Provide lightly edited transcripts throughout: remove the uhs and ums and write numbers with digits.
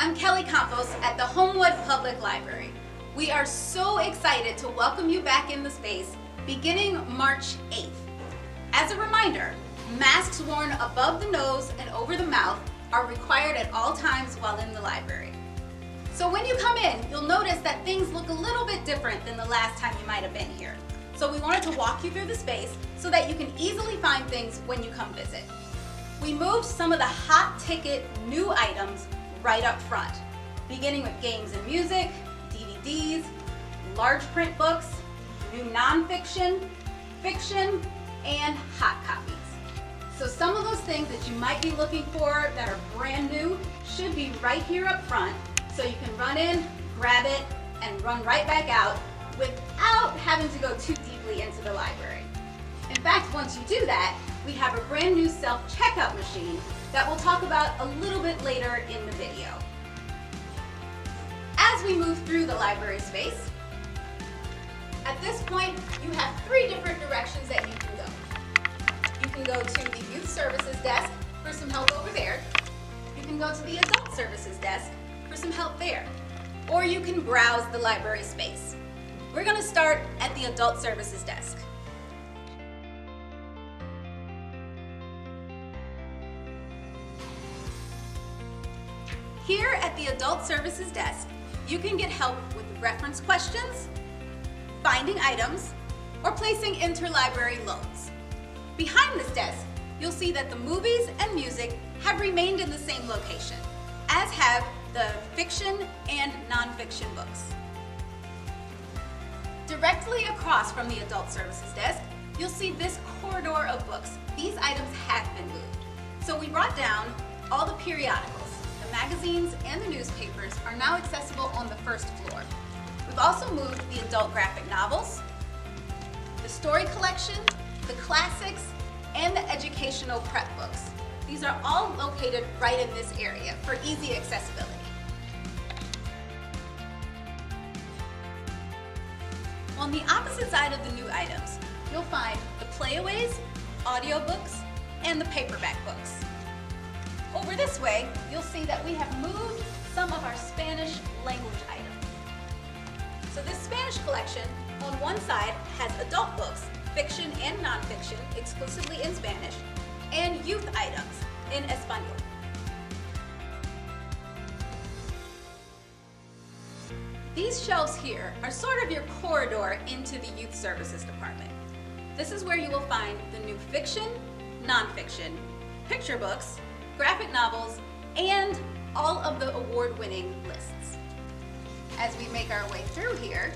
I'm Kelly Campos at the Homewood Public Library. We are so excited to welcome you back in the space beginning March 8th. As a reminder, masks worn above the nose and over the mouth are required at all times while in the library. So when you come in, you'll notice that things look a little bit different than the last time you might have been here. So we wanted to walk you through the space so that you can easily find things when you come visit. We moved some of the hot ticket new items right up front, beginning with games and music, DVDs, large print books, new nonfiction, fiction, and hot copies. So some of those things that you might be looking for that are brand new should be right here up front, so you can run in, grab it, and run right back out without having to go too deeply into the library. In fact, once you do that, we have a brand new self-checkout machine that we'll talk about a little bit later in the video. As we move through the library space, at this point, you have 3 different directions that you can go. You can go to the Youth Services desk for some help over there. You can go to the Adult Services desk for some help there. Or you can browse the library space. We're going to start at the Adult Services desk. Here at the Adult Services desk, you can get help with reference questions, finding items, or placing interlibrary loans. Behind this desk, you'll see that the movies and music have remained in the same location, as have the fiction and nonfiction books. Directly across from the Adult Services desk, you'll see this corridor of books. These items have been moved. So we brought down all the periodicals. The magazines and the newspapers are now accessible on the first floor. We've also moved the adult graphic novels, the story collection, the classics, and the educational prep books. These are all located right in this area for easy accessibility. On the opposite side of the new items, you'll find the playaways, audiobooks, and the paperback books. Over this way, you'll see that we have moved some of our Spanish language items. So this Spanish collection on one side has adult books, fiction and nonfiction, exclusively in Spanish, and youth items in Espanol. These shelves here are sort of your corridor into the Youth Services department. This is where you will find the new fiction, nonfiction, picture books, graphic novels, and all of the award-winning lists. As we make our way through here,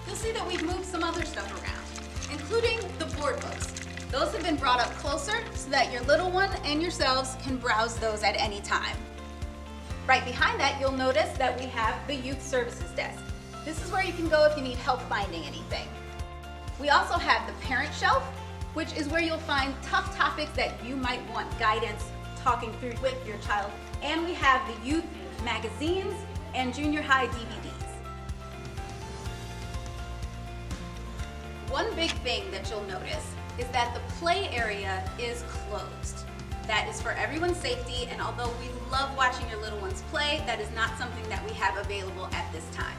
you'll see that we've moved some other stuff around, including the board books. Those have been brought up closer so that your little one and yourselves can browse those at any time. Right behind that, you'll notice that we have the Youth Services desk. This is where you can go if you need help finding anything. We also have the parent shelf, which is where you'll find tough topics that you might want guidance talking through with your child. And we have the youth magazines and junior high DVDs. One big thing that you'll notice is that the play area is closed. That is for everyone's safety, and although we love watching your little ones play, that is not something that we have available at this time.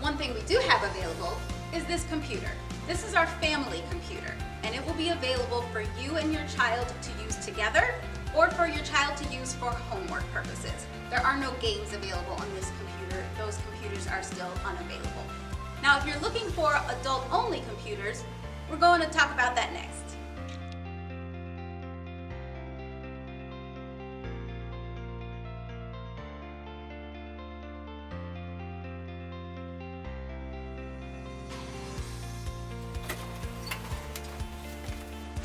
One thing we do have available is this computer. This is our family computer, and it will be available for you and your child to use together or for your child to use for homework purposes. There are no games available on this computer. Those computers are still unavailable. Now, if you're looking for adult-only computers, we're going to talk about that next.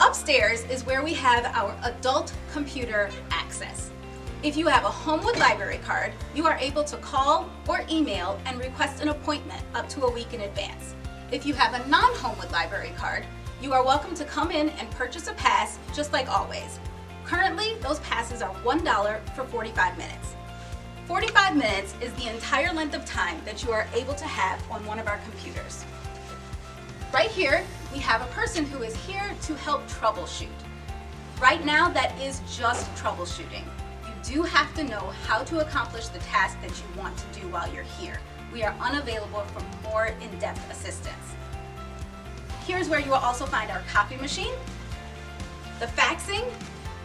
Upstairs is where we have our adult computer access. If you have a Homewood Library card, you are able to call or email and request an appointment up to a week in advance. If you have a non-Homewood Library card, you are welcome to come in and purchase a pass just like always. Currently, those passes are $1 for 45 minutes. 45 minutes is the entire length of time that you are able to have on one of our computers. Right here, we have a person who is here to help troubleshoot. Right now, that is just troubleshooting. You do have to know how to accomplish the task that you want to do while you're here. We are unavailable for more in-depth assistance. Here's where you will also find our copy machine, the faxing,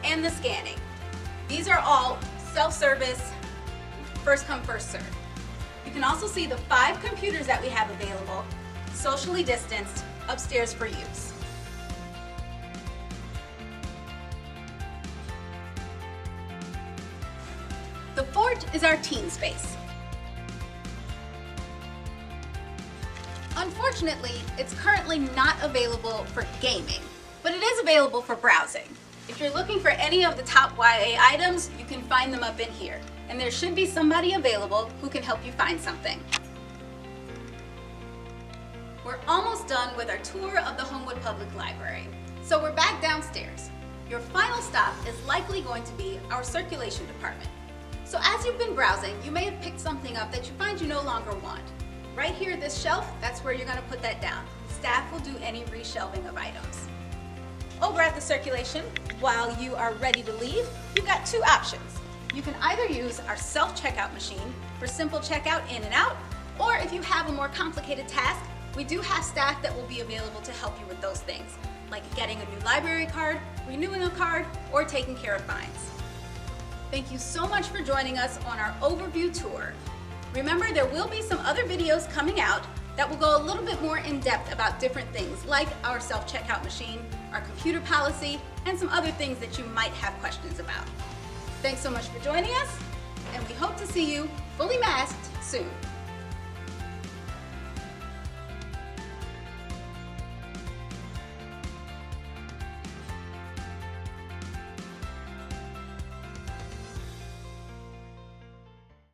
and the scanning. These are all self-service, first come, first serve. You can also see the 5 computers that we have available, socially distanced, upstairs for use. The Fort is our teen space. Unfortunately, it's currently not available for gaming, but it is available for browsing. If you're looking for any of the top YA items, you can find them up in here, and there should be somebody available who can help you find something. We're almost done with our tour of the Homewood Public Library, so we're back downstairs. Your final stop is likely going to be our circulation department. So as you've been browsing, you may have picked something up that you find you no longer want. Right here, this shelf, that's where you're going to put that down. Staff will do any reshelving of items. Over at the circulation, while you are ready to leave, you've got 2 options. You can either use our self-checkout machine for simple checkout in and out, or if you have a more complicated task, we do have staff that will be available to help you with those things, like getting a new library card, renewing a card, or taking care of fines. Thank you so much for joining us on our overview tour. Remember, there will be some other videos coming out that will go a little bit more in depth about different things like our self-checkout machine, our computer policy, and some other things that you might have questions about. Thanks so much for joining us, and we hope to see you fully masked soon.